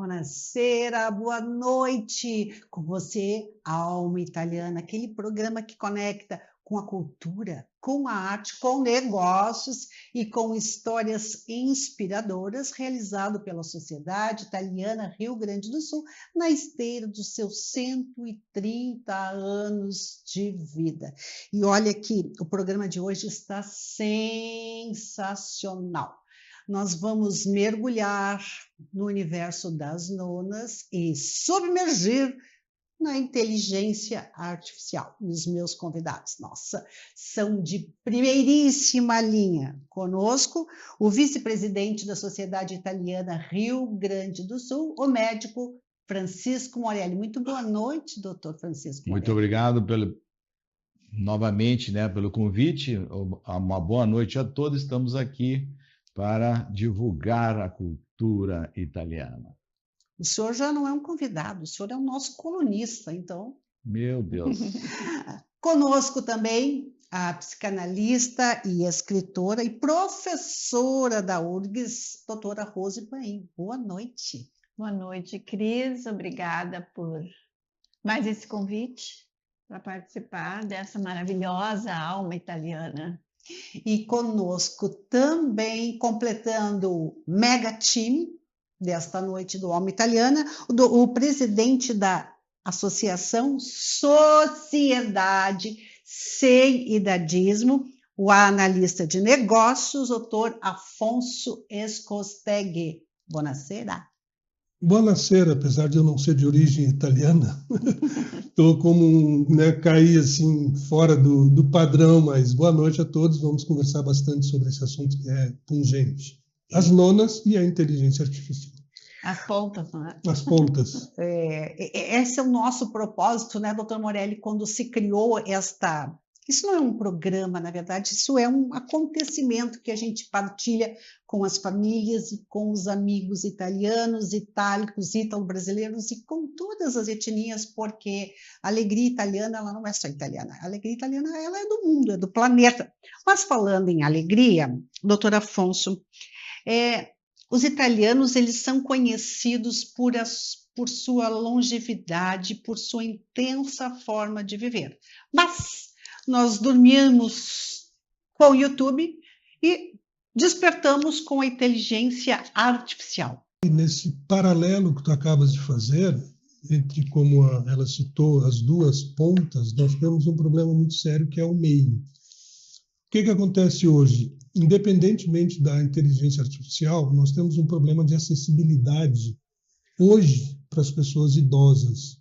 Buonasera, boa noite. Com você, Alma Italiana, aquele programa que conecta com a cultura, com a arte, com negócios e com histórias inspiradoras, realizado pela Sociedade Italiana Rio Grande do Sul, na esteira dos seus 130 anos de vida. E olha que o programa de hoje está sensacional. Nós vamos mergulhar no universo das nonas e submergir na inteligência artificial. Os meus convidados, nossa, são de primeiríssima linha. Conosco, o vice-presidente da Sociedade Italiana Rio Grande do Sul, o médico Francisco Morelli. Muito boa noite, doutor Francisco Morelli. Muito obrigado novamente, pelo convite. Uma boa noite a todos. Estamos aqui para divulgar a cultura italiana. O senhor já não é um convidado, o senhor é o nosso colunista, então... Meu Deus! Conosco também a psicanalista e escritora e professora da URGS, doutora Rose Paim. Boa noite. Boa noite, Cris. Obrigada por mais esse convite para participar dessa maravilhosa alma italiana. E conosco também, completando o mega time desta noite do Alma Italiana, o presidente da Associação Sociedade Sem Idadismo, o analista de negócios, doutor Afonso Escostegui. Buonasera. Buonasera, apesar de eu não ser de origem italiana, estou como caí assim fora do padrão, mas boa noite a todos, vamos conversar bastante sobre esse assunto que é pungente. As nonas e a inteligência artificial. As pontas, não é? As pontas. Esse é o nosso propósito, né, doutor Morelli, quando se criou esta... Isso não é um programa, na verdade, isso é um acontecimento que a gente partilha com as famílias e com os amigos italianos, itálicos, ítalo-brasileiros e com todas as etnias, porque a alegria italiana ela não é só italiana, a alegria italiana ela é do mundo, é do planeta. Mas falando em alegria, doutor Afonso, os italianos eles são conhecidos por sua longevidade, por sua intensa forma de viver. Mas nós dormimos com o YouTube e despertamos com a inteligência artificial. E nesse paralelo que tu acabas de fazer, entre como ela citou as duas pontas, nós temos um problema muito sério que é o meio. O que acontece hoje? Independentemente da inteligência artificial, nós temos um problema de acessibilidade hoje para as pessoas idosas.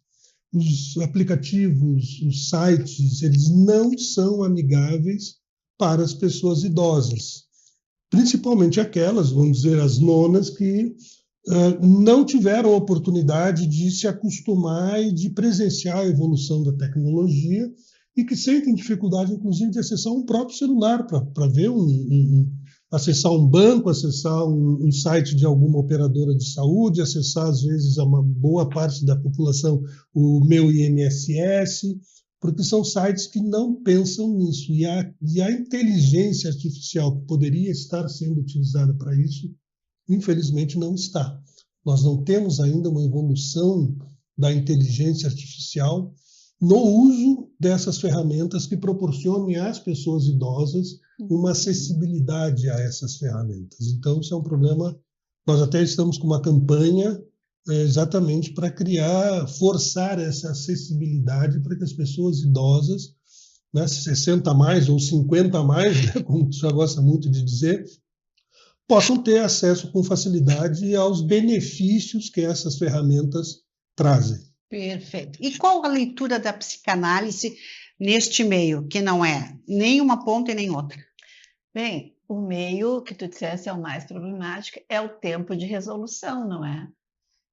Os aplicativos, os sites, eles não são amigáveis para as pessoas idosas, principalmente aquelas, vamos dizer, as nonas que não tiveram a oportunidade de se acostumar e de presenciar a evolução da tecnologia e que sentem dificuldade, inclusive, de acessar um próprio celular para ver acessar um banco, acessar um site de alguma operadora de saúde, acessar, às vezes, a uma boa parte da população, o meu INSS, porque são sites que não pensam nisso. E a inteligência artificial que poderia estar sendo utilizada para isso, infelizmente, não está. Nós não temos ainda uma evolução da inteligência artificial no uso dessas ferramentas que proporcionem às pessoas idosas uma acessibilidade a essas ferramentas. Então, isso é um problema. Nós até estamos com uma campanha exatamente para forçar essa acessibilidade para que as pessoas idosas, 60 a mais ou 50 a mais, como você gosta muito de dizer, possam ter acesso com facilidade aos benefícios que essas ferramentas trazem. Perfeito. E qual a leitura da psicanálise neste meio, que não é nem uma ponta e nem outra? Bem, o meio que tu disseste é o mais problemático, é o tempo de resolução, não é?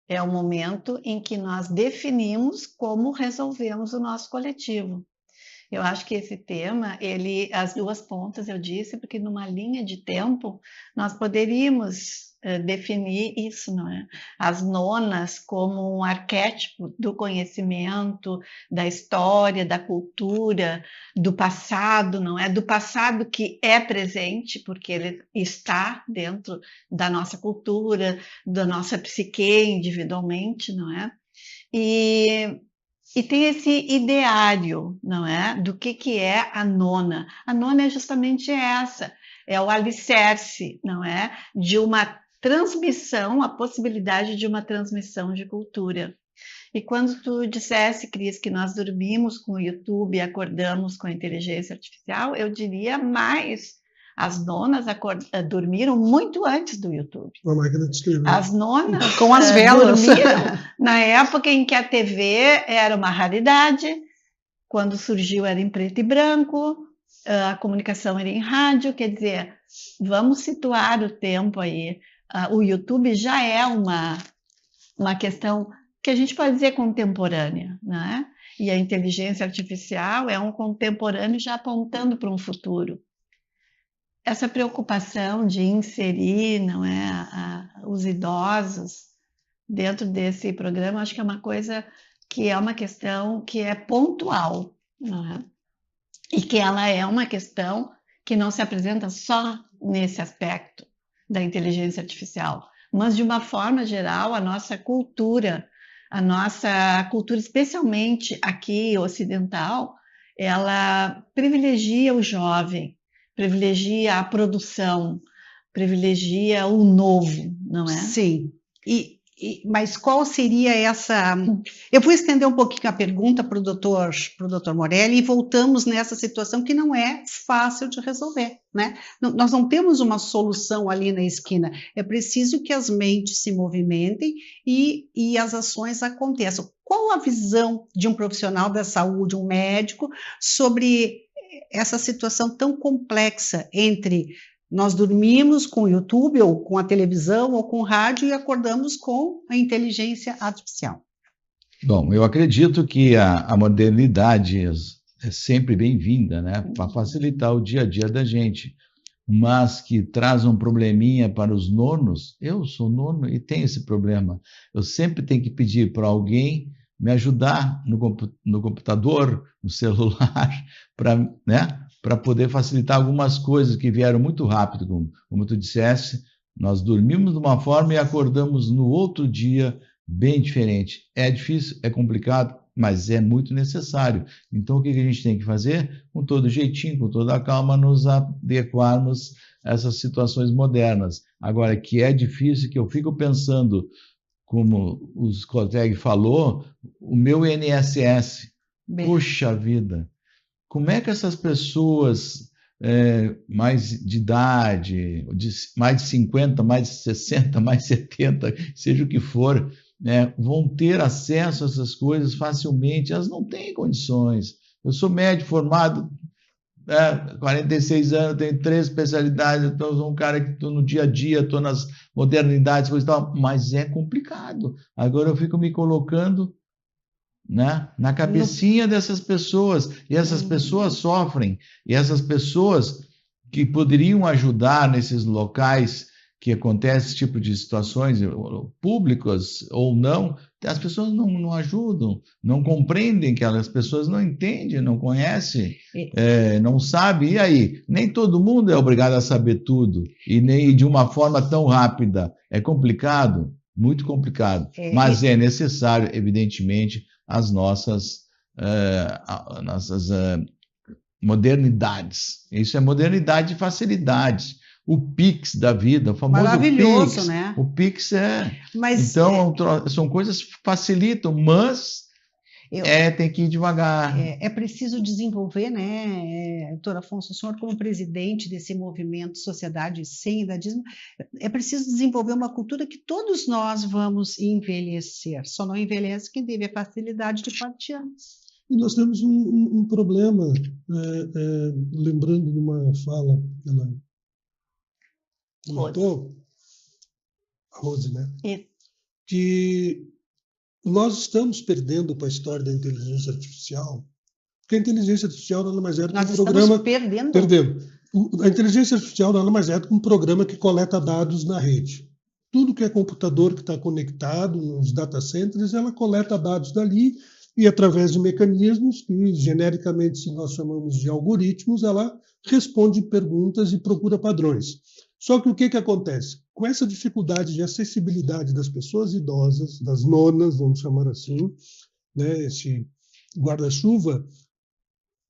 É o momento em que nós definimos como resolvemos o nosso coletivo. Eu acho que esse tema, as duas pontas, eu disse, porque numa linha de tempo nós poderíamos definir isso, não é? As nonas como um arquétipo do conhecimento, da história, da cultura, do passado, não é? Do passado que é presente, porque ele está dentro da nossa cultura, da nossa psique individualmente, não é? E tem esse ideário, não é? Do que é a nona. A nona é justamente essa, é o alicerce, não é? De uma transmissão, a possibilidade de uma transmissão de cultura. E quando tu dissesse, Cris, que nós dormimos com o YouTube e acordamos com a inteligência artificial, eu diria mais. As nonas dormiram muito antes do YouTube. Uma máquina de escrever. As nonas com as velas dormiram na época em que a TV era uma raridade, quando surgiu era em preto e branco, a comunicação era em rádio, quer dizer, vamos situar o tempo aí. O YouTube já é uma questão que a gente pode dizer contemporânea, né? E a inteligência artificial é um contemporâneo já apontando para um futuro. Essa preocupação de inserir, não é, os idosos dentro desse programa, acho que é uma coisa que é uma questão que é pontual, não é? E que ela é uma questão que não se apresenta só nesse aspecto da inteligência artificial, mas de uma forma geral a nossa cultura, especialmente aqui ocidental, ela privilegia o jovem, privilegia a produção, privilegia o novo, não é? Sim. Mas qual seria essa... Eu vou estender um pouquinho a pergunta para o doutor Morelli e voltamos nessa situação que não é fácil de resolver, né? Nós não temos uma solução ali na esquina. É preciso que as mentes se movimentem e as ações aconteçam. Qual a visão de um profissional da saúde, um médico, sobre essa situação tão complexa entre nós dormimos com o YouTube ou com a televisão ou com o rádio e acordamos com a inteligência artificial? Bom, eu acredito que a modernidade é sempre bem-vinda, né, para facilitar o dia a dia da gente, mas que traz um probleminha para os nonos. Eu sou nono e tenho esse problema. Eu sempre tenho que pedir para alguém me ajudar no computador, no celular, para poder facilitar algumas coisas que vieram muito rápido, como tu disseste. Nós dormimos de uma forma e acordamos no outro dia bem diferente. É difícil, é complicado, mas é muito necessário. Então, o que a gente tem que fazer? Com todo jeitinho, com toda a calma, nos adequarmos a essas situações modernas. Agora, que é difícil, que eu fico pensando, como o Scoteg falou, o meu INSS, puxa vida, como é que essas pessoas mais de idade, mais de 50, mais de 60, mais de 70, seja o que for, vão ter acesso a essas coisas facilmente? Elas não têm condições. Eu sou médico formado, 46 anos, tenho 3 especialidades, então sou um cara que estou no dia a dia, estou nas modernidades, coisa e tal, mas é complicado. Agora eu fico me colocando, né, na cabecinha dessas pessoas, e essas pessoas sofrem, e essas pessoas que poderiam ajudar nesses locais que acontece esse tipo de situações, públicas ou não, as pessoas não ajudam, não compreendem, que as pessoas não entendem, não conhecem, não sabem. E aí? Nem todo mundo é obrigado a saber tudo, e nem de uma forma tão rápida. É complicado, muito complicado, mas é necessário, evidentemente, as nossas modernidades. Isso é modernidade e facilidade. O Pix da vida, o famoso maravilhoso, Pix. Né? O Pix então, são coisas que facilitam, mas tem que ir devagar. É preciso desenvolver, né, doutor Afonso, o senhor como presidente desse movimento Sociedade Sem Idadismo, é preciso desenvolver uma cultura que todos nós vamos envelhecer. Só não envelhece quem teve a facilidade de partir antes. E nós temos um problema, lembrando de uma fala que ela comentou, a Rose, né? Que nós estamos perdendo para a história da inteligência artificial Porque a inteligência artificial nada mais é do que Nós um estamos programa... perdendo. A inteligência artificial nada mais é do que um programa que coleta dados na rede. Tudo que é computador que está conectado nos data centers, ela coleta dados dali e, através de mecanismos que, genericamente, se nós chamamos de algoritmos, ela responde perguntas e procura padrões. Só que o que acontece? Com essa dificuldade de acessibilidade das pessoas idosas, das nonas, vamos chamar assim, né, esse guarda-chuva,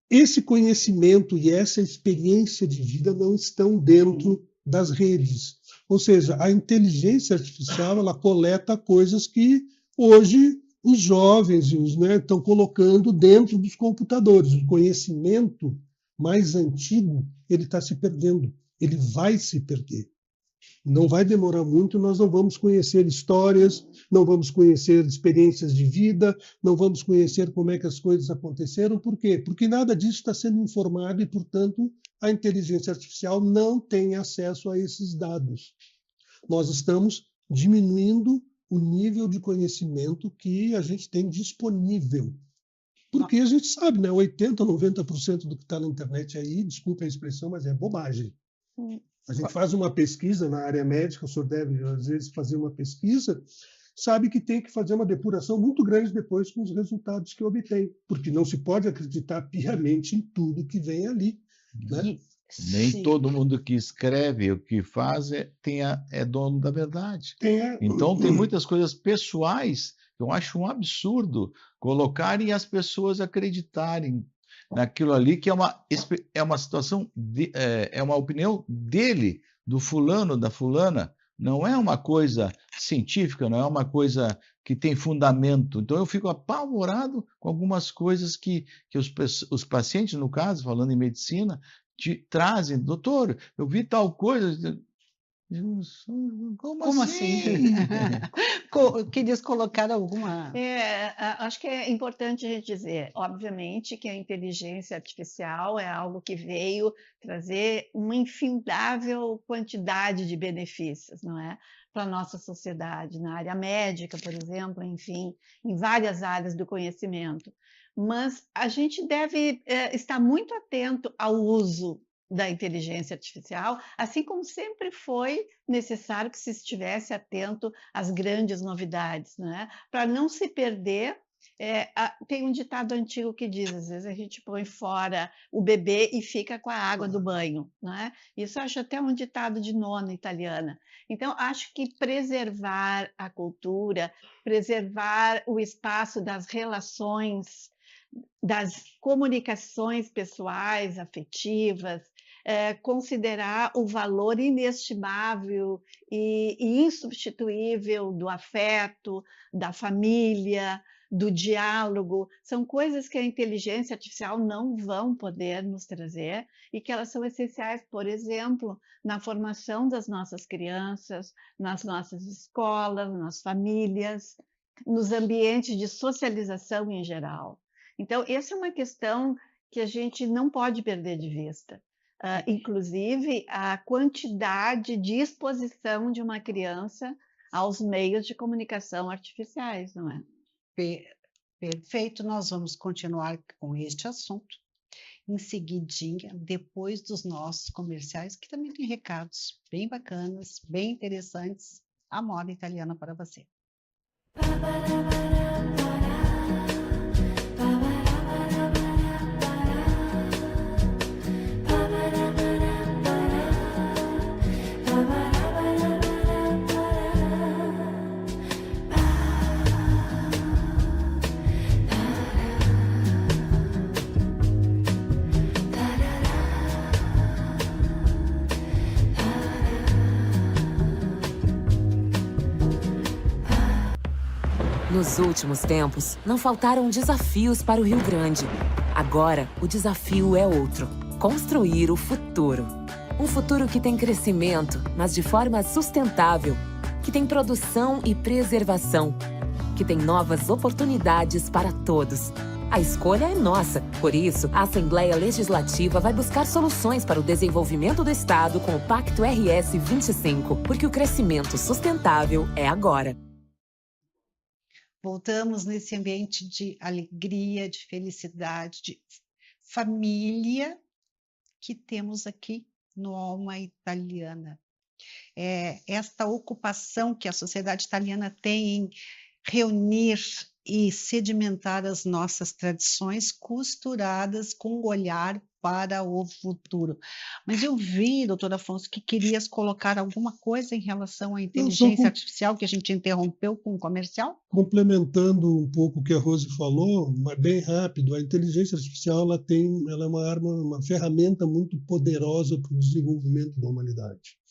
esse conhecimento e essa experiência de vida não estão dentro das redes. Ou seja, a inteligência artificial ela coleta coisas que hoje os jovens estão colocando dentro dos computadores. O conhecimento mais antigo ele está se perdendo, ele vai se perder. Não vai demorar muito, nós não vamos conhecer histórias, não vamos conhecer experiências de vida, não vamos conhecer como é que as coisas aconteceram. Por quê? Porque nada disso está sendo informado e, portanto, a inteligência artificial não tem acesso a esses dados. Nós estamos diminuindo o nível de conhecimento que a gente tem disponível. Porque a gente sabe, né? 80%, 90% do que está na internet aí, desculpa a expressão, mas é bobagem. A gente faz uma pesquisa na área médica, o senhor deve, às vezes, fazer uma pesquisa, sabe que tem que fazer uma depuração muito grande depois com os resultados que obtém, porque não se pode acreditar piamente em tudo que vem ali. Né? Nem todo mundo que escreve o que faz é dono da verdade. Então, tem muitas coisas pessoais que eu acho um absurdo colocarem as pessoas acreditarem naquilo ali, que é uma situação, é uma opinião dele, do fulano, da fulana, não é uma coisa científica, não é uma coisa que tem fundamento. Então, eu fico apavorado com algumas coisas que os pacientes, no caso, falando em medicina, trazem. Doutor, eu vi tal coisa... Como assim? Querias colocar alguma... Acho que é importante a gente dizer, obviamente, que a inteligência artificial é algo que veio trazer uma infindável quantidade de benefícios, não é? Para a nossa sociedade, na área médica, por exemplo, enfim, em várias áreas do conhecimento. Mas a gente deve estar muito atento ao uso da inteligência artificial, assim como sempre foi necessário que se estivesse atento às grandes novidades, né? Para não se perder. Tem um ditado antigo que diz, às vezes a gente põe fora o bebê e fica com a água do banho, né? Isso eu acho até um ditado de nona italiana. Então, acho que preservar a cultura, preservar o espaço das relações, das comunicações pessoais, afetivas, considerar o valor inestimável e insubstituível do afeto, da família, do diálogo, são coisas que a inteligência artificial não vão poder nos trazer e que elas são essenciais, por exemplo, na formação das nossas crianças, nas nossas escolas, nas famílias, nos ambientes de socialização em geral. Então, essa é uma questão que a gente não pode perder de vista. Inclusive, a quantidade de exposição de uma criança aos meios de comunicação artificiais, não é? Perfeito, nós vamos continuar com este assunto em seguidinha, depois dos nossos comerciais, que também tem recados bem bacanas, bem interessantes, a moda italiana para você. Nos últimos tempos, não faltaram desafios para o Rio Grande. Agora, o desafio é outro: construir o futuro. Um futuro que tem crescimento, mas de forma sustentável, que tem produção e preservação, que tem novas oportunidades para todos. A escolha é nossa. Por isso, a Assembleia Legislativa vai buscar soluções para o desenvolvimento do Estado com o Pacto RS 25, porque o crescimento sustentável é agora. Voltamos nesse ambiente de alegria, de felicidade, de família que temos aqui no Alma Italiana. Esta ocupação que a sociedade italiana tem em reunir e sedimentar as nossas tradições costuradas com o olhar para o futuro. Mas eu vi, doutor Afonso, que querias colocar alguma coisa em relação à inteligência artificial, que a gente interrompeu com o comercial? Complementando um pouco o que a Rose falou, mas bem rápido, a inteligência artificial ela é uma arma, uma ferramenta muito poderosa para o desenvolvimento da humanidade.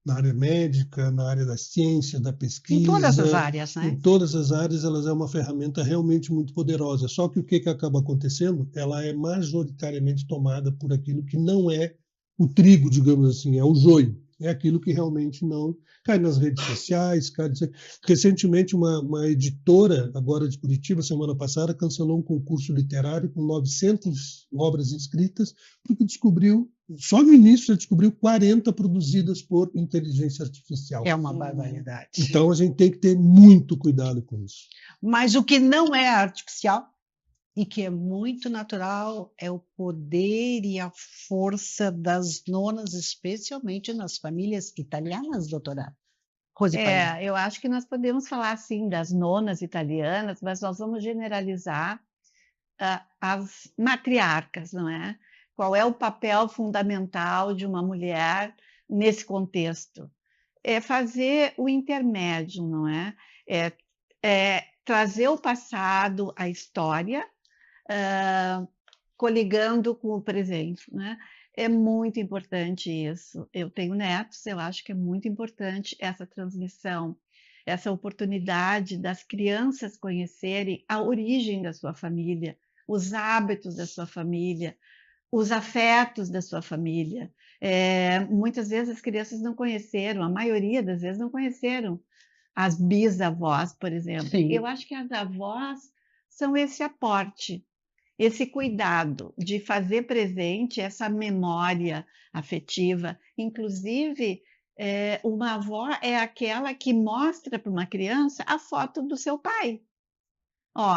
Na área médica, na área da ciência, da pesquisa. Em todas as áreas, né? Em todas as áreas, ela é uma ferramenta realmente muito poderosa. Só que o que acaba acontecendo? Ela é majoritariamente tomada por aquilo que não é o trigo, digamos assim, é o joio. É aquilo que realmente não cai nas redes sociais. Recentemente, uma editora, agora de Curitiba, semana passada, cancelou um concurso literário com 900 obras inscritas, porque só no início já descobriu 40 produzidas por inteligência artificial. É uma barbaridade. Então, a gente tem que ter muito cuidado com isso. Mas o que não é artificial e que é muito natural é o poder e a força das nonas, especialmente nas famílias italianas, doutora Rose Paim. Eu acho que nós podemos falar, sim, das nonas italianas, mas nós vamos generalizar as matriarcas, não é? Qual é o papel fundamental de uma mulher nesse contexto? É fazer o intermédio, não é? Trazer o passado, a história, coligando com o presente, né? É muito importante isso. Eu tenho netos, eu acho que é muito importante essa transmissão, essa oportunidade das crianças conhecerem a origem da sua família, os hábitos da sua família, os afetos da sua família. Muitas vezes as crianças não conheceram, a maioria das vezes não conheceram as bisavós, por exemplo. Sim. Eu acho que as avós são esse aporte, esse cuidado de fazer presente essa memória afetiva. Inclusive, uma avó é aquela que mostra para uma criança a foto do seu pai.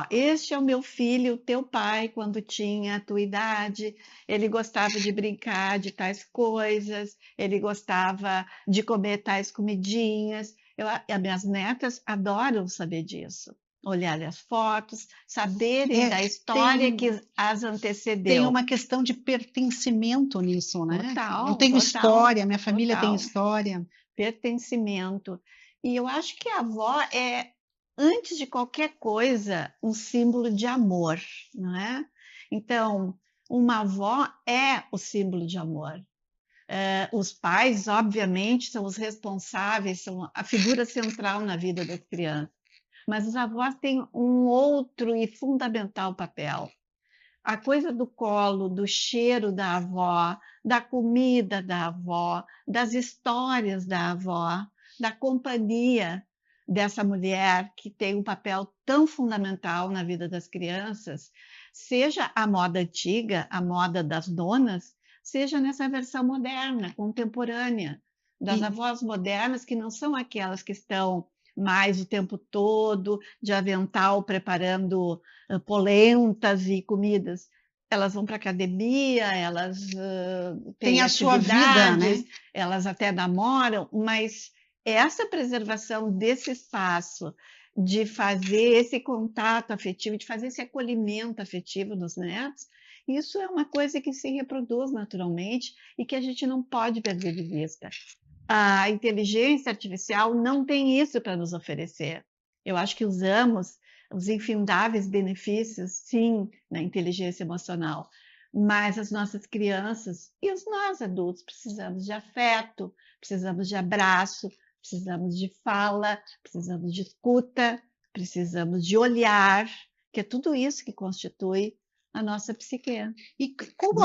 Este é o meu filho, teu pai, quando tinha a tua idade, ele gostava de brincar de tais coisas, ele gostava de comer tais comidinhas. As minhas netas adoram saber disso. Olhar as fotos, saberem da história que as antecedeu. Tem uma questão de pertencimento nisso, né? Total. Eu tenho história, minha família tem história. Pertencimento. E eu acho que a avó é, antes de qualquer coisa, um símbolo de amor, não é? Então, uma avó é o símbolo de amor. Os pais, obviamente, são os responsáveis, são a figura central na vida das crianças. Mas os avós têm um outro e fundamental papel. A coisa do colo, do cheiro da avó, da comida da avó, das histórias da avó, da companhia dessa mulher que tem um papel tão fundamental na vida das crianças, seja a moda antiga, a moda das donas, seja nessa versão moderna, contemporânea, das avós modernas, que não são aquelas que estão mais o tempo todo de avental preparando polentas e comidas. Elas vão para a academia, elas têm a sua vida, né? Elas até namoram, mas essa preservação desse espaço, de fazer esse contato afetivo, de fazer esse acolhimento afetivo dos netos, isso é uma coisa que se reproduz naturalmente e que a gente não pode perder de vista. A inteligência artificial não tem isso para nos oferecer. Eu acho que usamos os infindáveis benefícios, sim, na inteligência emocional, mas as nossas crianças e nós adultos precisamos de afeto, precisamos de abraço, precisamos de fala, precisamos de escuta, precisamos de olhar, que é tudo isso que constitui a nossa psique. E como...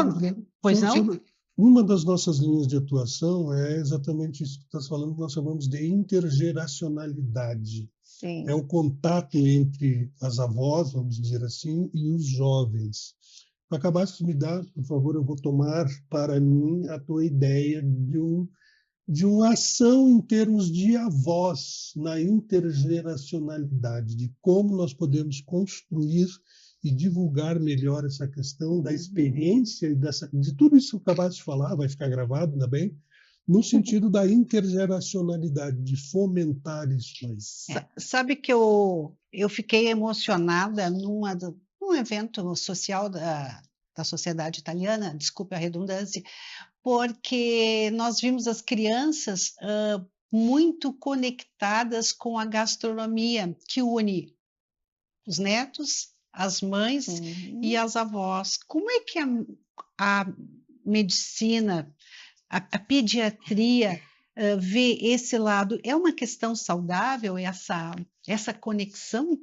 Pois não? Uma das nossas linhas de atuação é exatamente isso que estás falando, que nós chamamos de intergeracionalidade. Sim. É o contato entre as avós, vamos dizer assim, e os jovens. Tu acabaste de me dar, por favor, eu vou tomar para mim a tua ideia de uma ação em termos de avós, na intergeracionalidade, de como nós podemos construir e divulgar melhor essa questão da experiência e de tudo isso que eu acabaste de falar, vai ficar gravado, ainda bem, no sentido da intergeracionalidade, de fomentar isso mais. Sabe que eu fiquei emocionada num evento social da sociedade italiana, desculpe a redundância, porque nós vimos as crianças muito conectadas com a gastronomia, que une os netos, as mães e as avós. Como é que a medicina, a pediatria vê esse lado? É uma questão saudável essa conexão?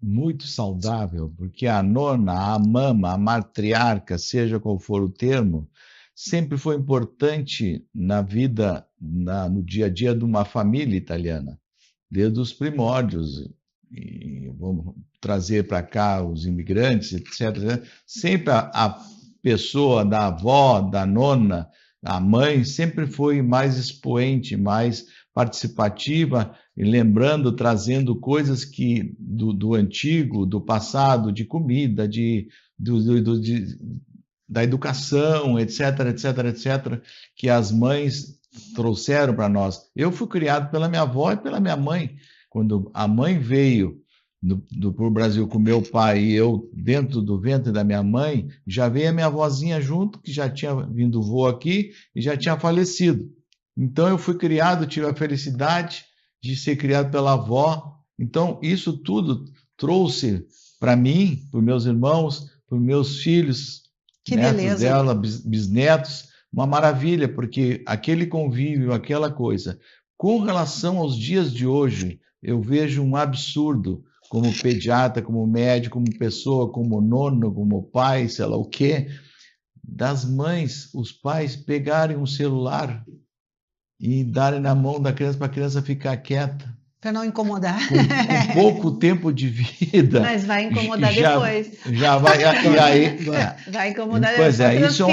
Muito saudável, porque a nona, a mama, a matriarca, seja qual for o termo, sempre foi importante na vida, no dia a dia de uma família italiana, desde os primórdios. E vamos trazer para cá os imigrantes, etc. Sempre a pessoa da avó, da nona, a mãe, sempre foi mais expoente, mais participativa, e lembrando, trazendo coisas que do antigo, do passado, de comida, da educação, etc., que as mães trouxeram para nós. Eu fui criado pela minha avó e pela minha mãe. Quando a mãe veio para o Brasil com meu pai e eu dentro do ventre da minha mãe, já veio a minha avózinha junto, que já tinha vindo voo aqui e já tinha falecido. Então eu fui criado, tive a felicidade de ser criado pela avó. Então isso tudo trouxe para mim, para os meus irmãos, para os meus filhos, que netos beleza dela, bisnetos, uma maravilha, porque aquele convívio, aquela coisa. Com relação aos dias de hoje, eu vejo um absurdo, como pediatra, como médico, como pessoa, como nono, como pai, sei lá o quê, das mães, os pais pegarem um celular e darem na mão da criança para a criança ficar quieta. Para não incomodar. Com pouco tempo de vida. Mas vai incomodar depois. Já vai. E aí, vai incomodar depois. Pois é, isso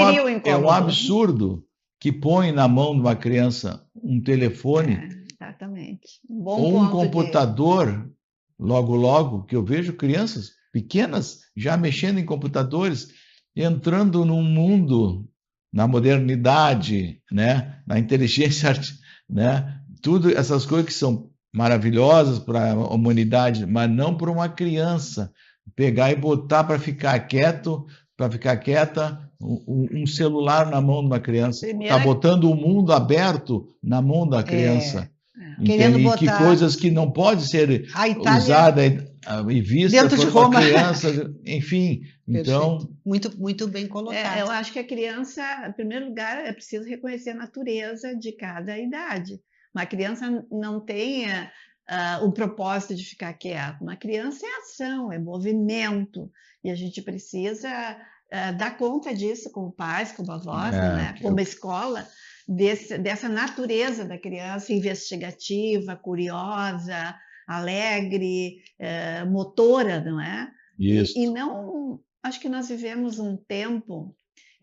é um absurdo que põe na mão de uma criança um telefone. Exatamente. Ou um computador, logo, que eu vejo crianças pequenas já mexendo em computadores, entrando num mundo, na modernidade, né? Na inteligência artificial, né? Tudo essas coisas que são maravilhosas para a humanidade, mas não para uma criança pegar e botar para ficar quieta, um celular na mão de uma criança. Está botando o mundo aberto na mão da criança. Querendo botar... Que coisas que não podem ser usadas e vistas por uma criança, enfim. Então, muito bem colocado. Eu acho que a criança, em primeiro lugar, é preciso reconhecer a natureza de cada idade. Uma criança não tem o propósito de ficar quieta. Uma criança é ação, é movimento. E a gente precisa dar conta disso como pais, como avós, né? Como escola, dessa natureza da criança investigativa, curiosa, alegre, motora, não é? Isso. E não... Acho que nós vivemos um tempo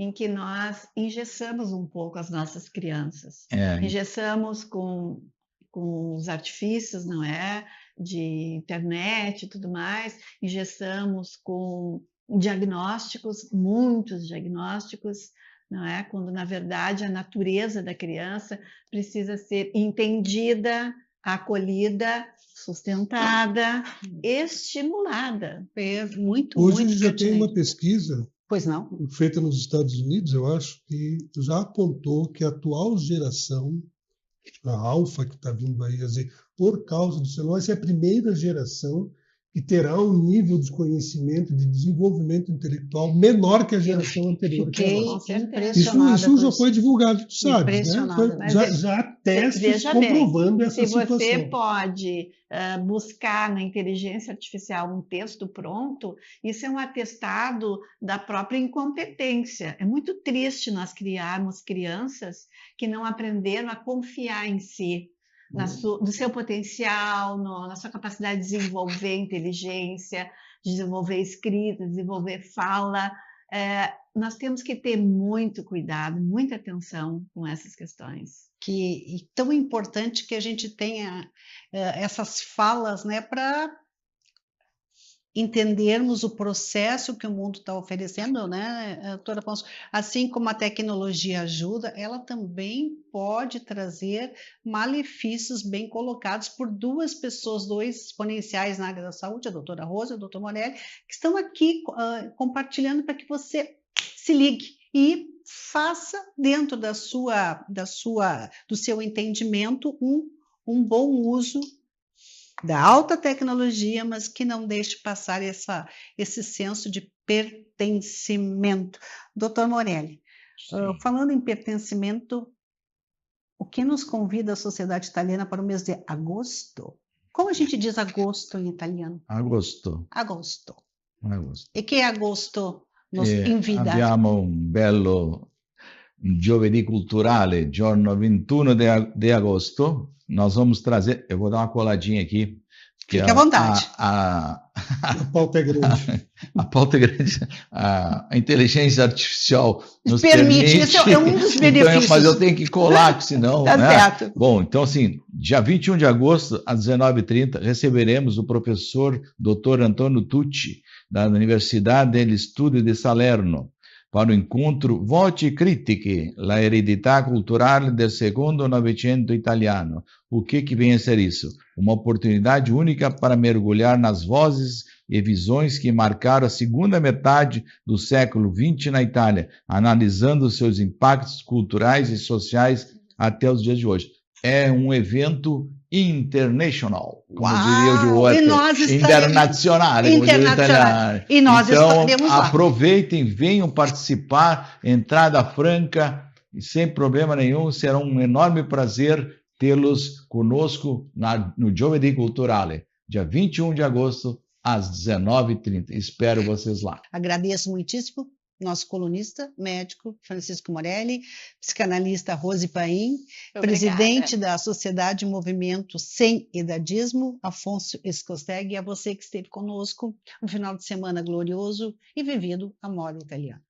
em que nós engessamos um pouco as nossas crianças. Engessamos com os artifícios, não é? De internet e tudo mais, engessamos com diagnósticos, muitos diagnósticos, não é? Quando, na verdade, a natureza da criança precisa ser entendida, acolhida, sustentada, estimulada. Hoje já tem uma pesquisa Pois não. feita nos Estados Unidos, eu acho, que já apontou que a atual geração, a alfa que está vindo aí, por causa do celular, vai ser a primeira geração que terá um nível de conhecimento, de desenvolvimento intelectual menor que a geração anterior. Fiquei impressionada. Isso já foi divulgado, tu sabe, né? Já há testes comprovando essa situação. Se você pode buscar na inteligência artificial um texto pronto, isso é um atestado da própria incompetência. É muito triste nós criarmos crianças que não aprenderam a confiar em si, do seu potencial, na sua capacidade de desenvolver inteligência, de desenvolver escrita, desenvolver fala. Nós temos que ter muito cuidado, muita atenção com essas questões. E tão importante que a gente tenha essas falas, né, para entendermos o processo que o mundo está oferecendo, né, doutora Afonso? Assim como a tecnologia ajuda, ela também pode trazer malefícios bem colocados por duas pessoas, dois exponenciais na área da saúde, a doutora Rosa e o doutor Morelli, que estão aqui compartilhando para que você se ligue e faça dentro do seu entendimento um bom uso da alta tecnologia, mas que não deixe passar esse senso de pertencimento. Doutor Morelli, falando em pertencimento, o que nos convida a sociedade italiana para o mês de agosto? Como a gente diz agosto em italiano? Agosto. Agosto. Agosto. E che agosto nos invita? Abbiamo un bello giovedì culturale, giorno 21 de agosto. Nós vamos trazer, eu vou dar uma coladinha aqui. Fique à vontade. A pauta é grande. A pauta é grande. A inteligência artificial nos permite. Isso é um dos benefícios. Então, mas eu tenho que colar, senão... Tá certo. Bom, então assim, dia 21 de agosto, às 19h30, receberemos o professor Dr. Antonio Tucci, da Universidade degli Studi di Salerno, para o encontro Voci Critiche, la eredità culturale del secondo Novecento italiano. O que vem a ser isso? Uma oportunidade única para mergulhar nas vozes e visões que marcaram a segunda metade do século XX na Itália, analisando seus impactos culturais e sociais até os dias de hoje. É um evento international, como diria o outro, internacional, como diria o italiano. E nós então, estaremos lá. Aproveitem, venham participar, entrada franca, sem problema nenhum, será um enorme prazer tê-los conosco no Giovedì Culturale, dia 21 de agosto, às 19h30. Espero vocês lá. Agradeço muitíssimo. Nosso colunista, médico Francisco Morelli, psicanalista Rose Paim, presidente da Sociedade Movimento Sem Idadismo, Afonso Escosteg, e a você que esteve conosco um final de semana glorioso e vivido a moda italiana.